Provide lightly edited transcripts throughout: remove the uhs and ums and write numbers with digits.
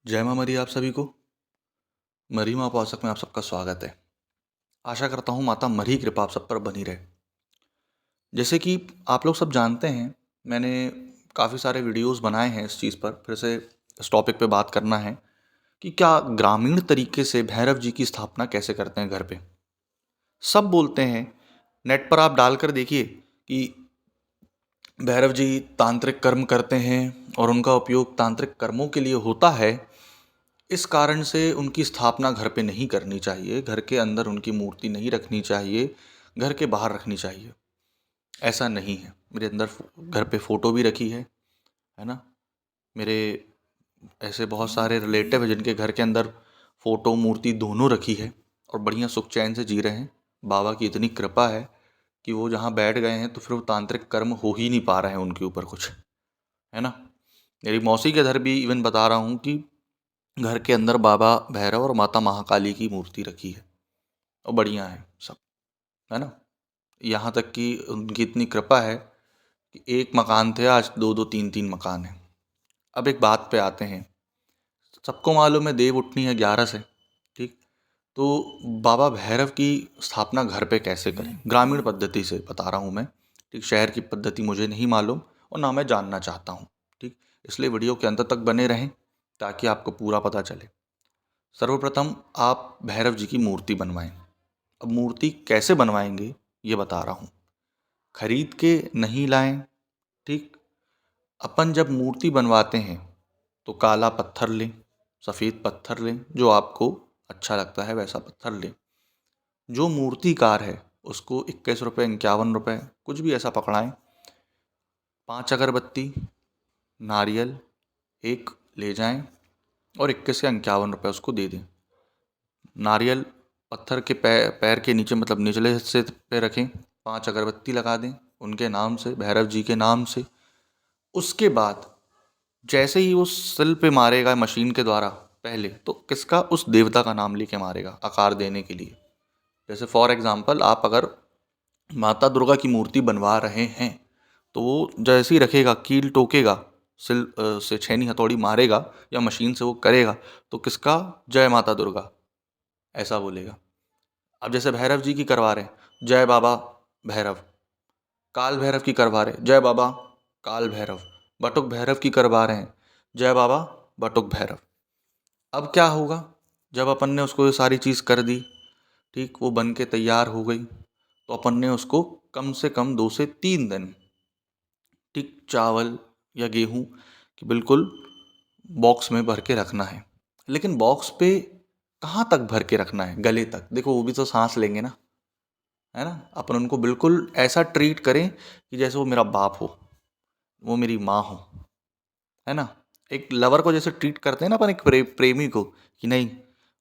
जय माँ मरी आप सभी को। मरी माँ उपासक में आप सबका स्वागत है। आशा करता हूँ माता मरी की कृपा आप सब पर बनी रहे। जैसे कि आप लोग सब जानते हैं, मैंने काफ़ी सारे वीडियोस बनाए हैं इस चीज़ पर। फिर से इस टॉपिक पे बात करना है कि क्या ग्रामीण तरीके से भैरव जी की स्थापना कैसे करते हैं घर पे। सब बोलते हैं, नेट पर आप डालकर देखिए कि भैरव जी तांत्रिक कर्म करते हैं और उनका उपयोग तांत्रिक कर्मों के लिए होता है। इस कारण से उनकी स्थापना घर पे नहीं करनी चाहिए, घर के अंदर उनकी मूर्ति नहीं रखनी चाहिए, घर के बाहर रखनी चाहिए। ऐसा नहीं है। मेरे अंदर घर पे फ़ोटो भी रखी है ना। मेरे ऐसे बहुत सारे रिलेटिव हैं जिनके घर के अंदर फ़ोटो मूर्ति दोनों रखी है और बढ़िया सुख चैन से जी रहे हैं। बाबा की इतनी कृपा है कि वो जहाँ बैठ गए हैं तो फिर वो तांत्रिक कर्म हो ही नहीं पा रहे हैं उनके ऊपर कुछ, है ना। मेरी मौसी के घर भी इवन बता रहा हूँ कि घर के अंदर बाबा भैरव और माता महाकाली की मूर्ति रखी है और बढ़िया है सब, है ना। यहाँ तक कि उनकी इतनी कृपा है कि एक मकान थे, आज दो दो तीन तीन मकान हैं। अब एक बात पे आते हैं। सबको मालूम है देव उठनी है 11 से, ठीक। तो बाबा भैरव की स्थापना घर पे कैसे करें, ग्रामीण पद्धति से बता रहा हूँ मैं, ठीक। शहर की पद्धति मुझे नहीं मालूम और ना मैं जानना चाहता हूँ, ठीक। इसलिए वीडियो के अंत तक बने रहें ताकि आपको पूरा पता चले। सर्वप्रथम आप भैरव जी की मूर्ति बनवाएं। अब मूर्ति कैसे बनवाएंगे ये बता रहा हूँ। खरीद के नहीं लाएं, ठीक। अपन जब मूर्ति बनवाते हैं तो काला पत्थर लें, सफ़ेद पत्थर लें, जो आपको अच्छा लगता है वैसा पत्थर लें। जो मूर्तिकार है उसको 21 रुपये 51 रुपये कुछ भी ऐसा पकड़ाएं। 5 अगरबत्ती, नारियल एक ले जाएं और 21 या 51 रुपये उसको दे दें। नारियल पत्थर के पैर के नीचे, मतलब निचले हिस्से पे रखें। 5 अगरबत्ती लगा दें उनके नाम से, भैरव जी के नाम से। उसके बाद जैसे ही वो सिल पे मारेगा मशीन के द्वारा, पहले तो किसका, उस देवता का नाम लेके मारेगा आकार देने के लिए। जैसे फॉर एग्जाम्पल आप अगर माता दुर्गा की मूर्ति बनवा रहे हैं तो वो जैसे ही रखेगा, कील ठोकेगा, सिल से छेनी हथौड़ी मारेगा या मशीन से वो करेगा, तो किसका, जय माता दुर्गा ऐसा बोलेगा। अब जैसे भैरव जी की करवा रहे हैं, जय बाबा भैरव। काल भैरव की करवा रहे हैं, जय बाबा काल भैरव। बटुक भैरव की करवा रहे हैं, जय बाबा बटुक भैरव। अब क्या होगा, जब अपन ने उसको ये सारी चीज़ कर दी, ठीक, वो बन के तैयार हो गई, तो अपन ने उसको कम से कम 2 से 3 दिन, ठीक, चावल या गेहूँ कि बिल्कुल बॉक्स में भर के रखना है। लेकिन बॉक्स पे कहाँ तक भर के रखना है, गले तक। देखो वो भी तो सांस लेंगे ना, है ना। अपन उनको बिल्कुल ऐसा ट्रीट करें कि जैसे वो मेरा बाप हो, वो मेरी माँ हो, है ना। एक लवर को जैसे ट्रीट करते हैं ना अपन, एक प्रेमी को, कि नहीं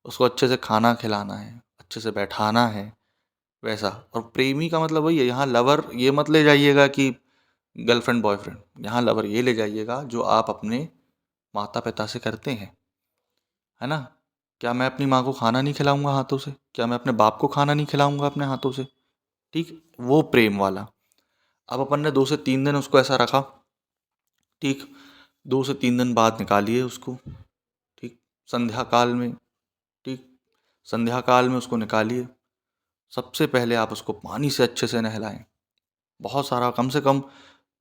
उसको अच्छे से खाना खिलाना है, अच्छे से बैठाना है, वैसा। और प्रेमी का मतलब वही है। यहाँ लवर ये मत ले जाइएगा कि गर्लफ्रेंड बॉयफ्रेंड, यहाँ लवर ये ले जाइएगा जो आप अपने माता पिता से करते हैं, है ना। क्या मैं अपनी माँ को खाना नहीं खिलाऊंगा हाथों से? क्या मैं अपने बाप को खाना नहीं खिलाऊंगा अपने हाथों से? ठीक, वो प्रेम वाला। अब अपन ने 2 से 3 दिन उसको ऐसा रखा, ठीक। 2 से 3 दिन बाद निकालिए उसको, ठीक, संध्या काल में, ठीक, संध्या काल में उसको निकालिए। सबसे पहले आप उसको पानी से अच्छे से नहलाएं, बहुत सारा, कम से कम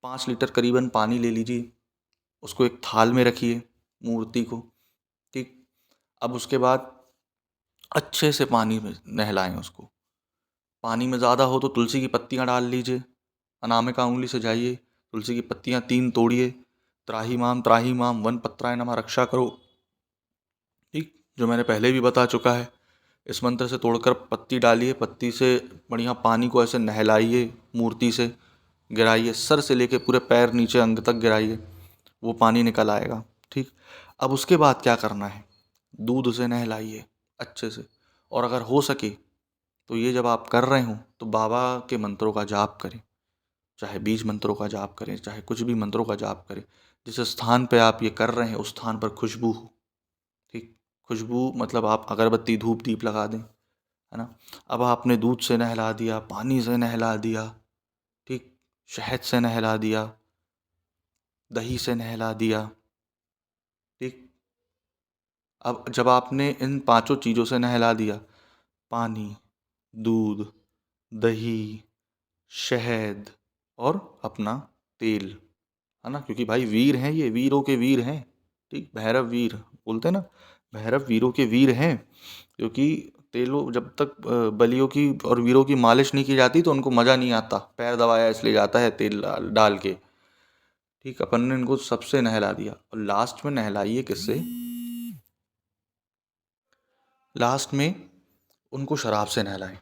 5 लीटर करीबन पानी ले लीजिए। उसको एक थाल में रखिए मूर्ति को, ठीक। अब उसके बाद अच्छे से पानी में नहलाएं उसको। पानी में ज़्यादा हो तो तुलसी की पत्तियाँ डाल लीजिए। अनामिका उंगली से जाइए, तुलसी की पत्तियाँ 3 तोड़िए। त्राही माम वन पत्राय नमः रक्षा करो, ठीक, जो मैंने पहले भी बता चुका है। इस मंत्र से तोड़कर पत्ती डालिए, पत्ती से बढ़िया पानी को ऐसे नहलाइए, मूर्ति से गिराइए, सर से लेके पूरे पैर नीचे अंग तक गिराइए, वो पानी निकल आएगा, ठीक। अब उसके बाद क्या करना है, दूध से नहलाइए अच्छे से। और अगर हो सके तो ये जब आप कर रहे हो तो बाबा के मंत्रों का जाप करें, चाहे बीज मंत्रों का जाप करें, चाहे कुछ भी मंत्रों का जाप करें। जिस स्थान पे आप ये कर रहे हैं उस स्थान पर खुशबू हो, ठीक। खुशबू मतलब आप अगरबत्ती धूप दीप लगा दें, है ना। अब आपने दूध से नहला दिया, पानी से नहला दिया, ठीक, शहद से नहला दिया, दही से नहला दिया, ठीक। अब जब आपने इन पांचों चीज़ों से नहला दिया, पानी, दूध, दही, शहद और अपना तेल, है ना, क्योंकि भाई वीर हैं, ये वीरों के वीर हैं। ठीक, भैरव वीर बोलते हैं ना, भैरव वीरों के वीर हैं। क्योंकि तेलों जब तक बलियों की और वीरों की मालिश नहीं की जाती तो उनको मजा नहीं आता, पैर दबाया इसलिए जाता है तेल डाल के। ठीक, अपन ने इनको सबसे नहला दिया और लास्ट में नहलाइए किससे? लास्ट में उनको शराब से नहलाएं।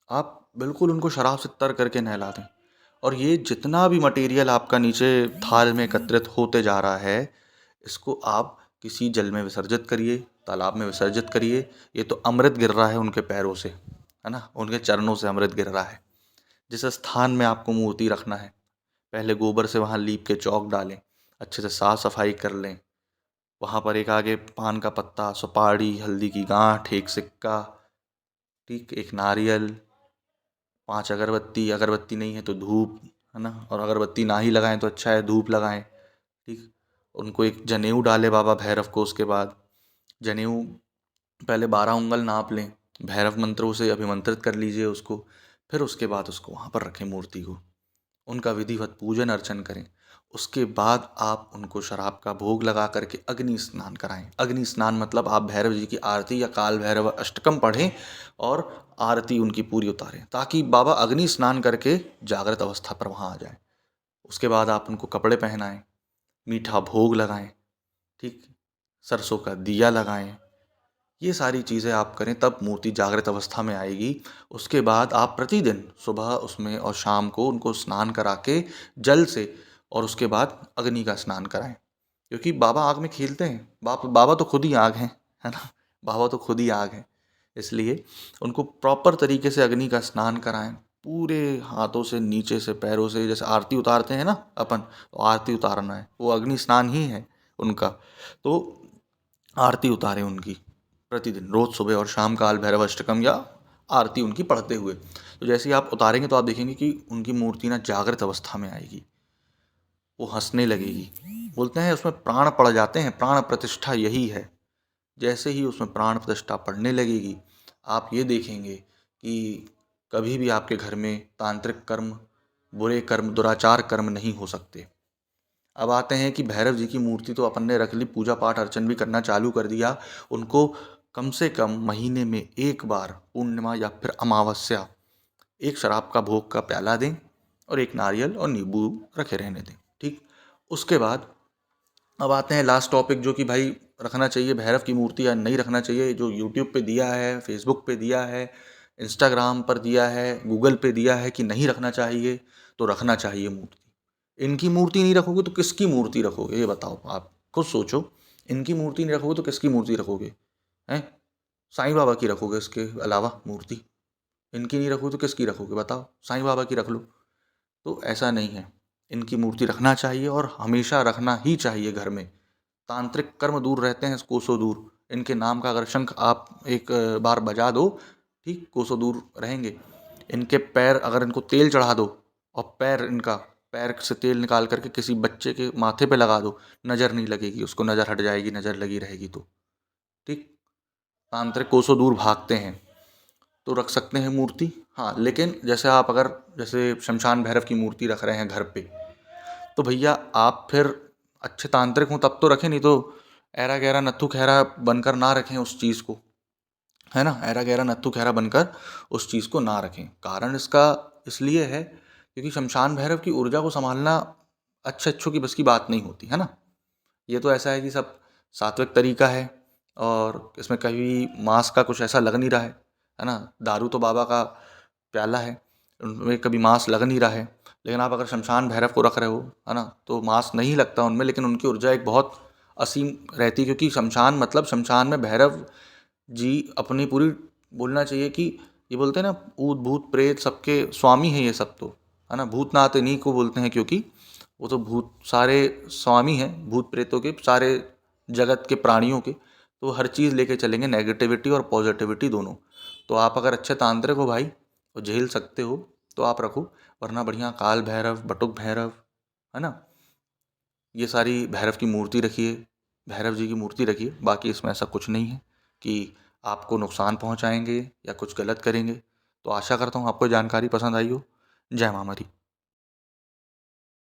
आप बिल्कुल उनको शराब से तर करके नहला दें। और ये जितना भी मटेरियल आपका नीचे थाल में एकत्रित होते जा रहा है, इसको आप किसी जल में विसर्जित करिए, तालाब में विसर्जित करिए। ये तो अमृत गिर रहा है उनके पैरों से, है ना, उनके चरणों से अमृत गिर रहा है। जिस स्थान में आपको मूर्ति रखना है, पहले गोबर से वहाँ लीप के चौक डालें, अच्छे से साफ सफाई कर लें। वहाँ पर एक आगे पान का पत्ता, सुपारी, हल्दी की गांठ, एक सिक्का, ठीक, एक नारियल, 5 अगरबत्ती, अगरबत्ती नहीं है तो धूप, है ना, और अगरबत्ती ना ही लगाएं तो अच्छा है, धूप लगाएं। ठीक, उनको एक जनेऊ डाले बाबा भैरव को। उसके बाद जनेऊ पहले 12 उंगल नाप लें, भैरव मंत्रों से अभिमंत्रित कर लीजिए उसको। फिर उसके बाद उसको वहाँ पर रखें मूर्ति को, उनका विधिवत पूजन अर्चन करें। उसके बाद आप उनको शराब का भोग लगा करके अग्नि स्नान कराएं। अग्नि स्नान मतलब आप भैरव जी की आरती या काल भैरव अष्टकम पढ़ें और आरती उनकी पूरी उतारें, ताकि बाबा अग्नि स्नान करके जागृत अवस्था पर वहाँ आ जाए। उसके बाद आप उनको कपड़े पहनाएं, मीठा भोग लगाएं, ठीक, सरसों का दिया लगाएं। ये सारी चीज़ें आप करें तब मूर्ति जागृत अवस्था में आएगी। उसके बाद आप प्रतिदिन सुबह उसमें और शाम को उनको स्नान करा के जल से, और उसके बाद अग्नि का स्नान कराएं। क्योंकि बाबा आग में खेलते हैं, बाबा तो खुद ही आग हैं, है ना, बाबा तो खुद ही आग हैं। इसलिए उनको प्रॉपर तरीके से अग्नि का स्नान कराएं, पूरे हाथों से, नीचे से, पैरों से, जैसे आरती उतारते हैं ना अपन, तो आरती उतारना है, वो अग्नि स्नान ही है उनका। तो आरती उतारें उनकी प्रतिदिन, रोज सुबह और शाम काल भैरव अष्टकम या आरती उनकी पढ़ते हुए। तो जैसे ही आप उतारेंगे तो आप देखेंगे कि उनकी मूर्ति ना जागृत अवस्था में आएगी, वो हंसने लगेगी। बोलते हैं उसमें प्राण पड़ जाते हैं, प्राण प्रतिष्ठा यही है। जैसे ही उसमें प्राण प्रतिष्ठा पड़ने लगेगी, आप ये देखेंगे कि कभी भी आपके घर में तांत्रिक कर्म, बुरे कर्म, दुराचार कर्म नहीं हो सकते। अब आते हैं कि भैरव जी की मूर्ति तो अपन ने रख ली, पूजा पाठ अर्चन भी करना चालू कर दिया। उनको कम से कम महीने में एक बार, पूर्णिमा या फिर अमावस्या, एक शराब का भोग का प्याला दें और एक नारियल और नींबू रखे रहने दें। ठीक, उसके बाद अब आते हैं लास्ट टॉपिक, जो कि भाई रखना चाहिए भैरव की मूर्ति या नहीं रखना चाहिए। जो यूट्यूब पे दिया है, फेसबुक पे दिया है, इंस्टाग्राम पर दिया है, गूगल पे दिया है कि नहीं रखना चाहिए, तो रखना चाहिए मूर्ति। इनकी मूर्ति नहीं रखोगे तो किसकी मूर्ति रखोगे, ये बताओ, आप खुद सोचो। इनकी मूर्ति नहीं रखोगे तो किसकी मूर्ति रखोगे? हैं, साईं बाबा की रखोगे इसके अलावा मूर्ति? इनकी नहीं रखोगे तो किसकी रखोगे बताओ? साईं बाबा की रख लो। तो ऐसा नहीं है, इनकी मूर्ति रखना चाहिए और हमेशा रखना ही चाहिए घर में। तांत्रिक कर्म दूर रहते हैं कोसों दूर। इनके नाम का अगर शंख आप एक बार बजा दो, ठीक, कोसों दूर रहेंगे। इनके पैर, अगर इनको तेल चढ़ा दो और पैर से तेल निकाल करके किसी बच्चे के माथे पे लगा दो, नज़र नहीं लगेगी उसको, नज़र हट जाएगी, नज़र लगी रहेगी तो। ठीक, तांत्रिक कोसों दूर भागते हैं, तो रख सकते हैं मूर्ति। हाँ, लेकिन जैसे आप अगर जैसे शमशान भैरव की मूर्ति रख रहे हैं घर पे, तो भैया आप फिर अच्छे तांत्रिक हों तब तो रखें, नहीं तो ऐरा गैरा नत्थु खैरा बनकर ना रखें उस चीज़ को, है ना, ऐरा गैरा नत्थु खैरा बनकर उस चीज़ को ना रखें। कारण इसका इसलिए है क्योंकि शमशान भैरव की ऊर्जा को संभालना अच्छे अच्छों की बस की बात नहीं होती, है ना। ये तो ऐसा है कि सब सात्विक तरीका है और इसमें कभी मांस का कुछ ऐसा लग नहीं रहा है ना। दारू तो बाबा का प्याला है, उनमें कभी मांस लग नहीं रहा है। लेकिन आप अगर शमशान भैरव को रख रहे हो, है ना, तो मांस नहीं लगता उनमें, लेकिन उनकी ऊर्जा एक बहुत असीम रहती है। क्योंकि शमशान मतलब, शमशान में भैरव जी अपनी पूरी, बोलना चाहिए कि ये बोलते हैं ना, ऊत भूत प्रेत सबके स्वामी हैं ये सब तो, है ना। भूतनाथ इन्हीं को बोलते हैं क्योंकि वो तो भूत सारे स्वामी हैं, भूत प्रेतों के, सारे जगत के प्राणियों के। तो हर चीज़ लेके चलेंगे, नेगेटिविटी और पॉजिटिविटी दोनों। तो आप अगर अच्छे तांत्रिक हो भाई और झेल सकते हो तो आप रखो, वरना बढ़िया काल भैरव, बटुक भैरव, है ना, ये सारी भैरव की मूर्ति रखिए। भैरव जी की मूर्ति रखिए। बाकी इसमें ऐसा कुछ नहीं है कि आपको नुकसान पहुंचाएंगे या कुछ गलत करेंगे। तो आशा करता हूँ आपको जानकारी पसंद आई हो। जय माँ मरी।